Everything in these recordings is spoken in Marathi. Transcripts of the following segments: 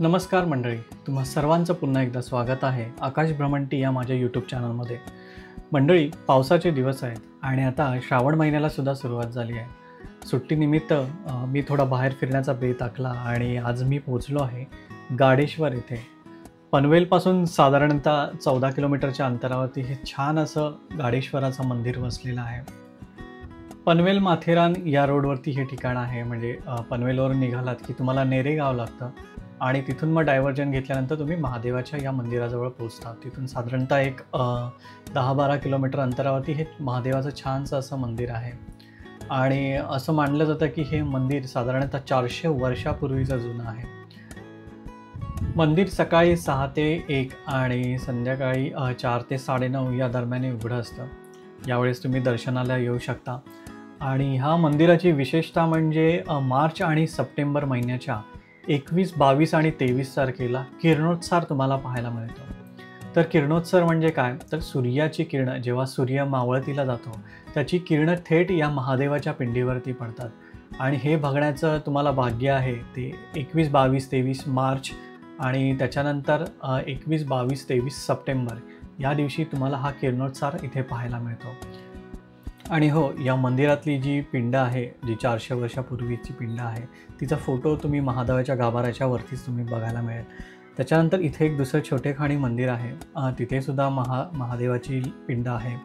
नमस्कार मंडळी, तुम्हा सर्वांचं पुन्हा एकदा स्वागत आहे आकाश भ्रमंती या माझ्या यूट्यूब चॅनलमध्ये. मंडळी, पावसाचे दिवस आहेत आणि आता श्रावण महिन्याला सुद्धा सुरुवात झाली आहे. सुट्टीनिमित्त मी थोडा बाहेर फिरण्याचा बेत आखला आणि आज मी पोहोचलो आहे गाडेश्वर येथे. पनवेलपासून साधारणतः 14 किलोमीटरच्या अंतरावरती हे छान असं गाडेश्वराचं मंदिर वसलेलं आहे. पनवेल माथेरान या रोडवरती हे ठिकाण आहे. म्हणजे पनवेलवरून निघालात की तुम्हाला नेरेगाव लागतं आणि तिथून मग डायव्हर्जन घेतल्यानंतर तुम्ही महादेवाच्या या मंदिराजवळ पोहोचता. तिथून साधारणतः एक 10-12 किलोमीटर अंतरावरती हे महादेवाचं छानसं असं मंदिर आहे. आणि असं मानलं जातं की हे मंदिर साधारणतः 400 वर्षापूर्वीचं जुनं आहे. मंदिर सकाळी 6 ते 1 आणि संध्याकाळी 4 ते 9:30 या दरम्यान उघडं असतं. यावेळेस तुम्ही दर्शनाला येऊ शकता. आणि ह्या मंदिराची विशेषता म्हणजे मार्च आणि सप्टेंबर महिन्याच्या 21, 22 आणि 23 तारखेला किरणोत्सव तुम्हाला पाहायला मिळतो. तर किरणोत्सव म्हणजे काय, तर सूर्याची किरणं जेव्हा सूर्य मावळतीला जातो त्याची किरणं थेट या महादेवाच्या पिंडीवरती पडतात आणि हे बघण्याचं तुम्हाला भाग्य आहे ते 21, 22, 23 मार्च आणि त्याच्यानंतर 21, 22, 23 सप्टेंबर या दिवशी तुम्हाला हा किरणोत्सव इथे पाहायला मिळतो. आणि हो, या मंदिरातली जी पिंड आहे, जी 400 वर्षापूर्वीची पिंड आहे, तिचा फोटो तुम्ही महादेवाच्या गाभाऱ्याच्या वरतीच तुम्ही बघायला मिळेल. त्याच्यानंतर इथे एक दुसरं छोटेखानी मंदिर आहे. तिथेसुद्धा महादेवाची पिंड आहे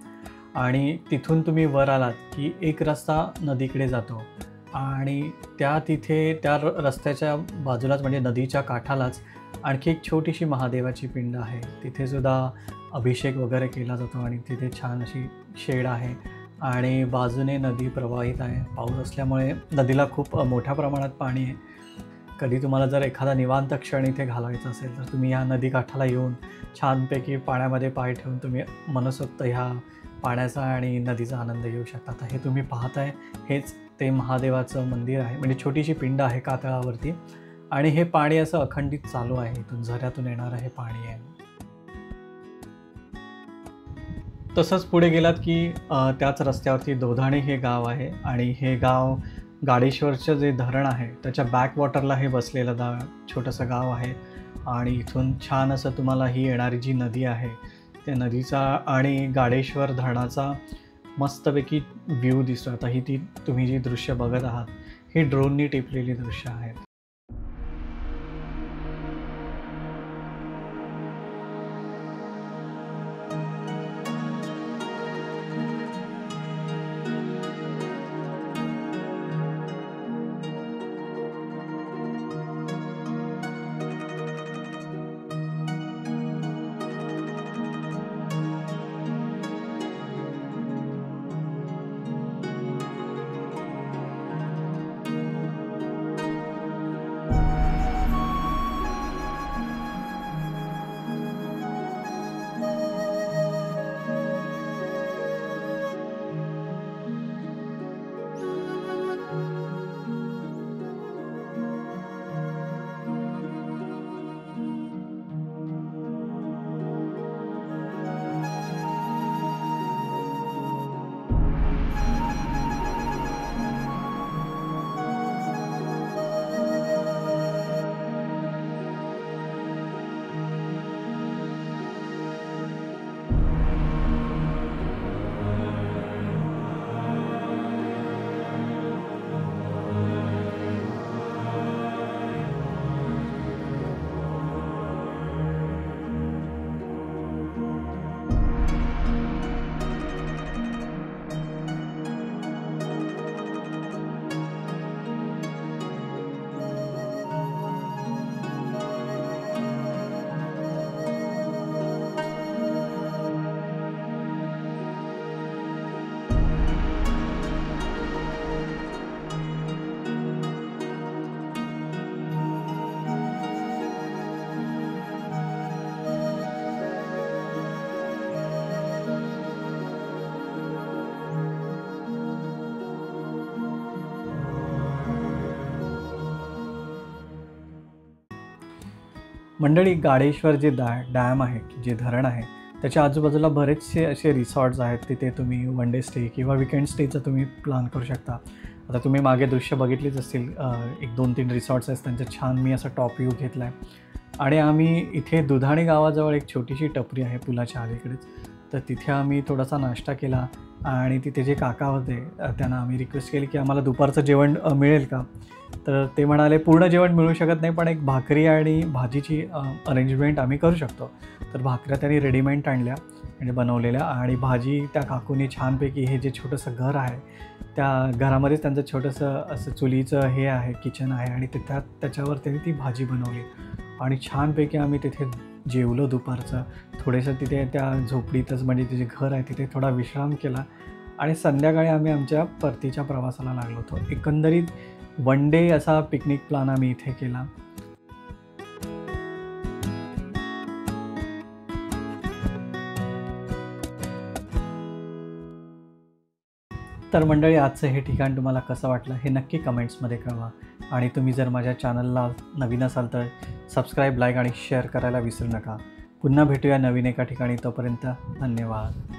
आणि तिथून तुम्ही वर आलात की एक रस्ता नदीकडे जातो आणि त्या रस्त्याच्या बाजूलाच म्हणजे नदीच्या काठालाच आणखी एक छोटीशी महादेवाची पिंड आहे. तिथेसुद्धा अभिषेक वगैरे केला जातो आणि तिथे छान अशी शेड आहे आणि बाजूने नदी प्रवाहित आहे. पाऊस असल्यामुळे नदीला खूप मोठ्या प्रमाणात पाणी आहे. कधी तुम्हाला जर एखादा निवांत क्षण इथे घालवायचा असेल तर तुम्ही या नदीकाठाला येऊन छानपैकी पाण्यामध्ये पाय ठेवून तुम्ही मनसोक्त ह्या पाण्याचा आणि नदीचा आनंद घेऊ शकता. तर हे तुम्ही पाहताय हेच ते महादेवाचं मंदिर आहे. म्हणजे छोटीशी पिंड आहे कातळावरती आणि हे पाणी असं अखंडित चालू आहे. इथून झऱ्यातून येणारं हे पाणी आहे. तसंच पुढे गेलात की त्याच रस्त्यावरती दोधाणी हे गाव आहे आणि हे गाव गाडेश्वरचं जे धरण आहे त्याच्या बॅकवॉटरला हे बसलेलं छोटंसं गाव आहे. आणि इथून छान असं तुम्हाला ही येणारी जी नदी आहे त्या नदीचा आणि गाडेश्वर धरणाचा मस्तपैकी व्ह्यू दिसतो. आता ही तुम्ही जी दृश्य बघत आहात ही ड्रोननी टिपलेली दृश्य आहेत. मंडळी, गाडेश्वर जे डॅम आहे, जे धरण आहे, त्याच्या आजूबाजूला बरेचसे असे रिसॉर्ट्स आहेत. तिथे तुम्ही वन डे स्टे किंवा वीकेंड स्टेचा तुम्ही प्लॅन करू शकता. आता तुम्ही मागे दृश्य बघितलीच असतील, एक 2-3 रिसॉर्ट्स आहेत त्यांचं छान मी असा टॉप व्ह्यू घेतला आहे. आणि आम्ही इथे दुधाणे गावाजवळ एक छोटीशी टपरी आहे पुलाच्या अलीकडेच, तर तिथे आम्ही थोडासा नाश्ता केला. आणि तिथे जे काका होते त्यांना आम्ही रिक्वेस्ट केली की आम्हाला दुपारचं जेवण मिळेल का? तर ते म्हणाले पूर्ण जेवण मिळू शकत नाही, पण एक भाकरी आणि भाजीची अरेंजमेंट आम्ही करू शकतो. तर भाकऱ्या त्यांनी रेडीमेड आणल्या म्हणजे बनवलेल्या, आणि भाजी त्या काकूनी छानपैकी, हे जे छोटंसं घर आहे त्या घरामध्येच त्यांचं छोटंसं असं चुलीचं हे आहे, किचन आहे, आणि त्याच्यावर त्यांनी ती भाजी बनवली. आणि छानपैकी आम्ही तिथे जेवलो दुपारचं. थोडेसं तिथे त्या झोपडीतच, म्हणजे ते जे घर आहे तिथे थोडा विश्राम केला. आणि संध्याकाळी आम्ही आमच्या परतीच्या प्रवासाला लागलो होतो. एकंदरीत 1 डे असा पिकनिक प्लॅन आम्ही इथे केला. तर मंडळी, आजचं हे ठिकाण तुम्हाला कसं वाटलं हे नक्की कमेंट्समध्ये कळवा. आणि तुम्ही जर माझ्या चॅनलला नवीन असाल तर सबस्क्राईब, लाईक आणि शेअर करायला विसरू नका. पुन्हा भेटूया नवीन एका ठिकाणी. तोपर्यंत धन्यवाद.